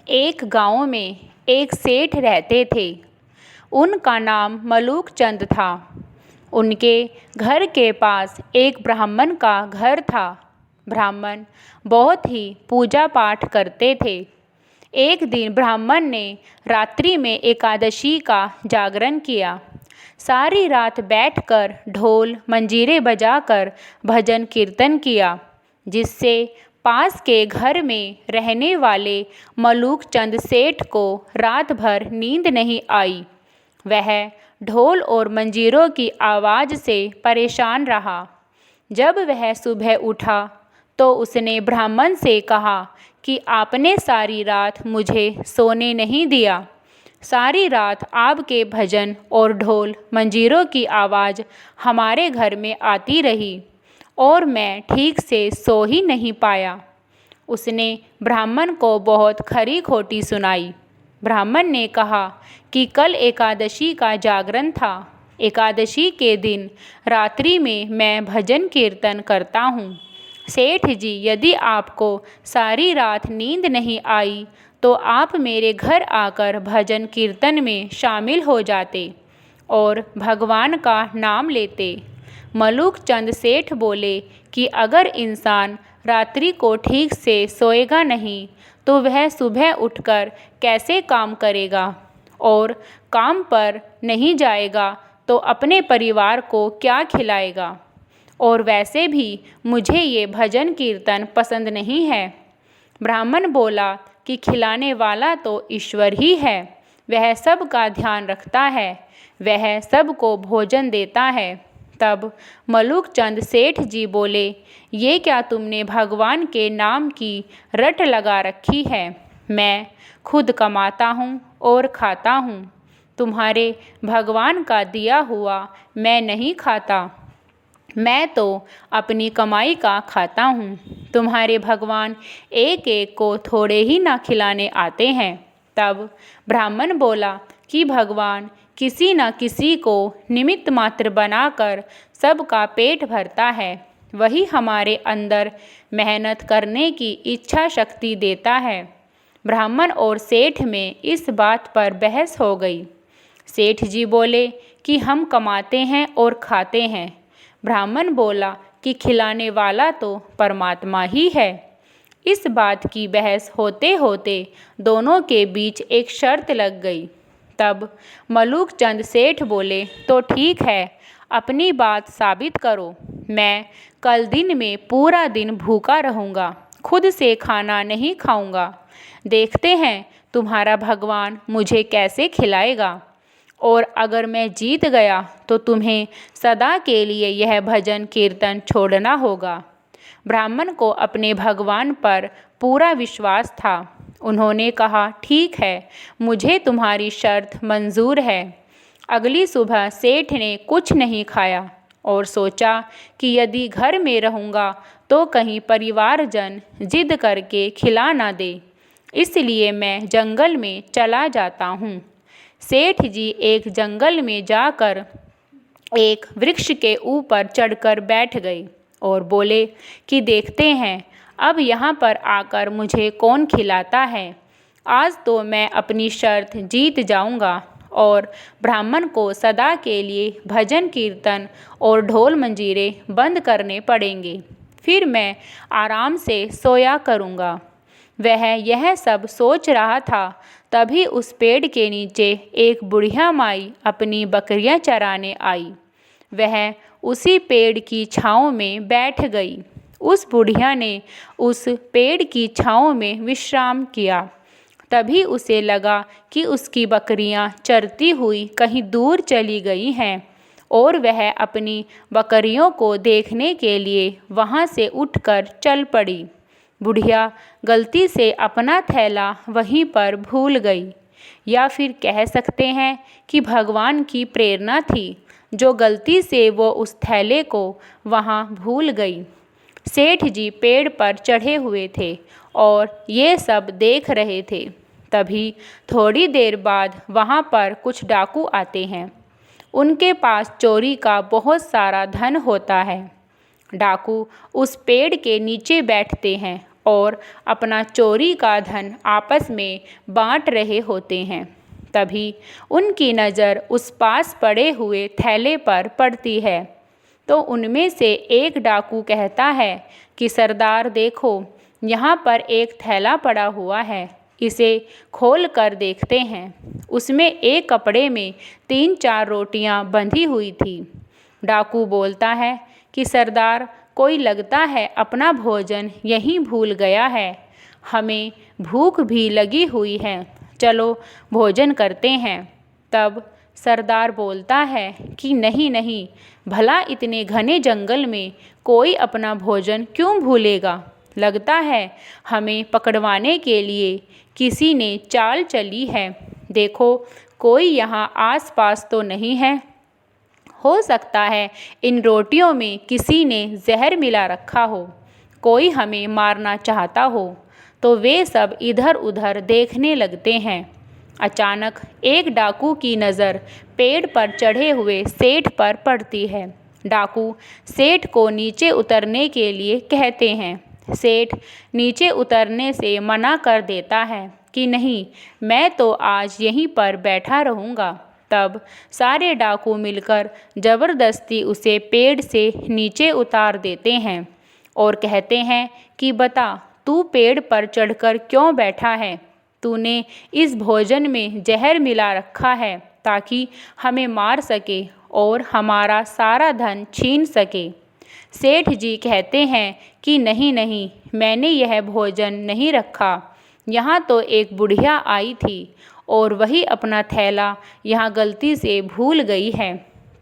एक गांव में एक सेठ रहते थे। उनका नाम मलूक चंद था। उनके घर के पास एक ब्राह्मण का घर था। ब्राह्मण बहुत ही पूजा पाठ करते थे। एक दिन ब्राह्मण ने रात्रि में एकादशी का जागरण किया। सारी रात बैठकर ढोल मंजीरे बजाकर भजन कीर्तन किया, जिससे पास के घर में रहने वाले मलूक चंद सेठ को रात भर नींद नहीं आई। वह ढोल और मंजीरों की आवाज़ से परेशान रहा। जब वह सुबह उठा तो उसने ब्राह्मण से कहा कि आपने सारी रात मुझे सोने नहीं दिया। सारी रात आपके भजन और ढोल मंजीरों की आवाज़ हमारे घर में आती रही और मैं ठीक से सो ही नहीं पाया। उसने ब्राह्मण को बहुत खरी खोटी सुनाई। ब्राह्मण ने कहा कि कल एकादशी का जागरण था। एकादशी के दिन रात्रि में मैं भजन कीर्तन करता हूँ। सेठ जी, यदि आपको सारी रात नींद नहीं आई तो आप मेरे घर आकर भजन कीर्तन में शामिल हो जाते और भगवान का नाम लेते। मलूक चंद सेठ बोले कि अगर इंसान रात्रि को ठीक से सोएगा नहीं तो वह सुबह उठकर कैसे काम करेगा, और काम पर नहीं जाएगा तो अपने परिवार को क्या खिलाएगा। और वैसे भी मुझे ये भजन कीर्तन पसंद नहीं है। ब्राह्मण बोला कि खिलाने वाला तो ईश्वर ही है। वह सब का ध्यान रखता है, वह सबको भोजन देता है। तब मलूक चंद सेठ जी बोले, ये क्या तुमने भगवान के नाम की रट लगा रखी है। मैं खुद कमाता हूँ और खाता हूँ। तुम्हारे भगवान का दिया हुआ मैं नहीं खाता। मैं तो अपनी कमाई का खाता हूँ। तुम्हारे भगवान एक एक को थोड़े ही ना खिलाने आते हैं। तब ब्राह्मण बोला कि भगवान किसी न किसी को निमित्त मात्र बनाकर सबका पेट भरता है। वही हमारे अंदर मेहनत करने की इच्छा शक्ति देता है। ब्राह्मण और सेठ में इस बात पर बहस हो गई। सेठ जी बोले कि हम कमाते हैं और खाते हैं। ब्राह्मण बोला कि खिलाने वाला तो परमात्मा ही है। इस बात की बहस होते होते दोनों के बीच एक शर्त लग गई। तब मलूक चंद सेठ बोले, तो ठीक है, अपनी बात साबित करो। मैं कल दिन में पूरा दिन भूखा रहूँगा, खुद से खाना नहीं खाऊँगा। देखते हैं तुम्हारा भगवान मुझे कैसे खिलाएगा। और अगर मैं जीत गया तो तुम्हें सदा के लिए यह भजन कीर्तन छोड़ना होगा। ब्राह्मण को अपने भगवान पर पूरा विश्वास था। उन्होंने कहा, ठीक है, मुझे तुम्हारी शर्त मंजूर है। अगली सुबह सेठ ने कुछ नहीं खाया और सोचा कि यदि घर में रहूँगा तो कहीं परिवारजन जिद करके खिला ना दे, इसलिए मैं जंगल में चला जाता हूँ। सेठ जी एक जंगल में जाकर एक वृक्ष के ऊपर चढ़कर बैठ गए और बोले कि देखते हैं अब यहाँ पर आकर मुझे कौन खिलाता है। आज तो मैं अपनी शर्त जीत जाऊँगा और ब्राह्मण को सदा के लिए भजन कीर्तन और ढोल मंजीरे बंद करने पड़ेंगे, फिर मैं आराम से सोया करूँगा। वह यह सब सोच रहा था, तभी उस पेड़ के नीचे एक बुढ़िया माई अपनी बकरियां चराने आई। वह उसी पेड़ की छाँव में बैठ गई। उस बुढ़िया ने उस पेड़ की छाँव में विश्राम किया। तभी उसे लगा कि उसकी बकरियां चरती हुई कहीं दूर चली गई हैं और वह अपनी बकरियों को देखने के लिए वहां से उठकर चल पड़ी। बुढ़िया गलती से अपना थैला वहीं पर भूल गई, या फिर कह सकते हैं कि भगवान की प्रेरणा थी जो गलती से वो उस थैले को वहाँ भूल गई। सेठ जी पेड़ पर चढ़े हुए थे और ये सब देख रहे थे। तभी थोड़ी देर बाद वहाँ पर कुछ डाकू आते हैं। उनके पास चोरी का बहुत सारा धन होता है। डाकू उस पेड़ के नीचे बैठते हैं और अपना चोरी का धन आपस में बांट रहे होते हैं। तभी उनकी नज़र उस पास पड़े हुए थैले पर पड़ती है, तो उनमें से एक डाकू कहता है कि सरदार देखो, यहाँ पर एक थैला पड़ा हुआ है, इसे खोल कर देखते हैं। उसमें एक कपड़े में 3-4 रोटियां बंधी हुई थी। डाकू बोलता है कि सरदार, कोई लगता है अपना भोजन यहीं भूल गया है, हमें भूख भी लगी हुई है, चलो भोजन करते हैं। तब सरदार बोलता है कि नहीं नहीं, भला इतने घने जंगल में कोई अपना भोजन क्यों भूलेगा, लगता है हमें पकड़वाने के लिए किसी ने चाल चली है। देखो, कोई यहाँ आसपास तो नहीं है, हो सकता है इन रोटियों में किसी ने जहर मिला रखा हो, कोई हमें मारना चाहता हो। तो वे सब इधर उधर देखने लगते हैं। अचानक एक डाकू की नज़र पेड़ पर चढ़े हुए सेठ पर पड़ती है। डाकू सेठ को नीचे उतरने के लिए कहते हैं। सेठ नीचे उतरने से मना कर देता है कि नहीं, मैं तो आज यहीं पर बैठा रहूँगा। तब सारे डाकू मिलकर ज़बरदस्ती उसे पेड़ से नीचे उतार देते हैं और कहते हैं कि बता, तू पेड़ पर चढ़कर क्यों बैठा है? तूने इस भोजन में जहर मिला रखा है ताकि हमें मार सके और हमारा सारा धन छीन सके। सेठ जी कहते हैं कि नहीं नहीं, मैंने यह भोजन नहीं रखा, यहाँ तो एक बुढ़िया आई थी और वही अपना थैला यहाँ गलती से भूल गई है।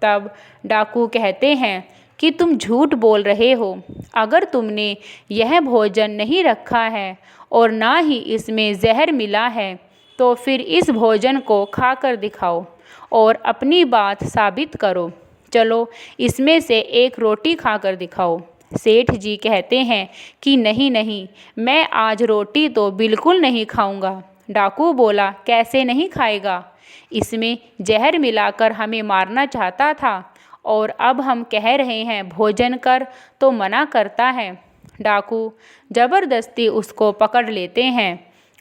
तब डाकू कहते हैं कि तुम झूठ बोल रहे हो, अगर तुमने यह भोजन नहीं रखा है और ना ही इसमें जहर मिला है, तो फिर इस भोजन को खाकर दिखाओ और अपनी बात साबित करो। चलो, इसमें से एक रोटी खाकर दिखाओ। सेठ जी कहते हैं कि नहीं नहीं, मैं आज रोटी तो बिल्कुल नहीं खाऊंगा। डाकू बोला, कैसे नहीं खाएगा? इसमें जहर मिलाकर हमें मारना चाहता था और अब हम कह रहे हैं भोजन कर तो मना करता है। डाकू ज़बरदस्ती उसको पकड़ लेते हैं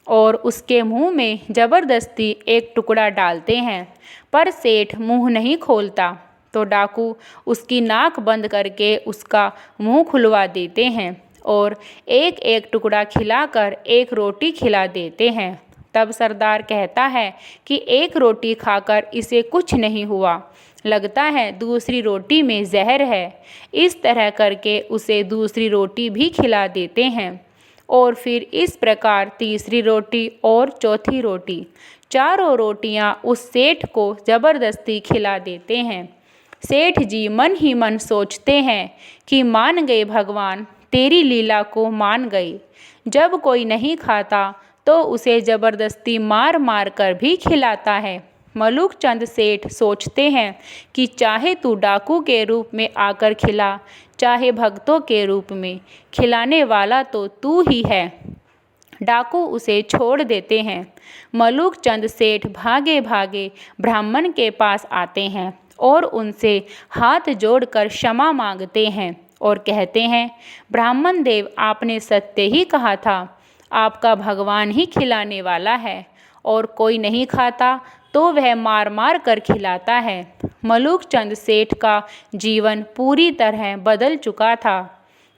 और उसके मुंह में ज़बरदस्ती एक टुकड़ा डालते हैं, पर सेठ मुंह नहीं खोलता। तो डाकू उसकी नाक बंद करके उसका मुंह खुलवा देते हैं और एक एक टुकड़ा खिलाकर एक रोटी खिला देते हैं। तब सरदार कहता है कि एक रोटी खाकर इसे कुछ नहीं हुआ, लगता है दूसरी रोटी में जहर है। इस तरह करके उसे दूसरी रोटी भी खिला देते हैं और फिर इस प्रकार तीसरी रोटी और चौथी रोटी, चारों रोटियां उस सेठ को ज़बरदस्ती खिला देते हैं। सेठ जी मन ही मन सोचते हैं कि मान गए भगवान, तेरी लीला को मान गए। जब कोई नहीं खाता तो उसे ज़बरदस्ती मार मार कर भी खिलाता है। मलूक चंद सेठ सोचते हैं कि चाहे तू डाकू के रूप में आकर खिला, चाहे भक्तों के रूप में, खिलाने वाला तो तू ही है। डाकू उसे छोड़ देते हैं। मलूक चंद सेठ भागे भागे ब्राह्मण के पास आते हैं और उनसे हाथ जोड़कर क्षमा मांगते हैं और कहते हैं, ब्राह्मण देव, आपने सत्य ही कहा था, आपका भगवान ही खिलाने वाला है और कोई नहीं खाता तो वह मार मार कर खिलाता है। मलूक चंद सेठ का जीवन पूरी तरह बदल चुका था।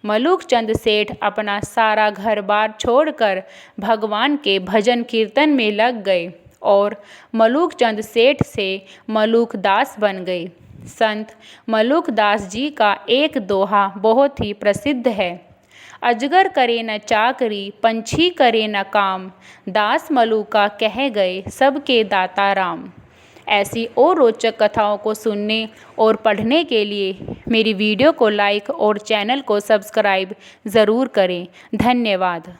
मलूक चंद सेठ अपना सारा घर बार छोड़कर भगवान के भजन कीर्तन में लग गए और मलूक चंद सेठ से मलूक दास बन गए। संत मलूक दास जी का एक दोहा बहुत ही प्रसिद्ध है। अजगर करे न चाकरी, पंछी करे न काम, दास मलूका कह गए सबके दाता राम। ऐसी और रोचक कथाओं को सुनने और पढ़ने के लिए मेरी वीडियो को लाइक और चैनल को सब्सक्राइब ज़रूर करें। धन्यवाद।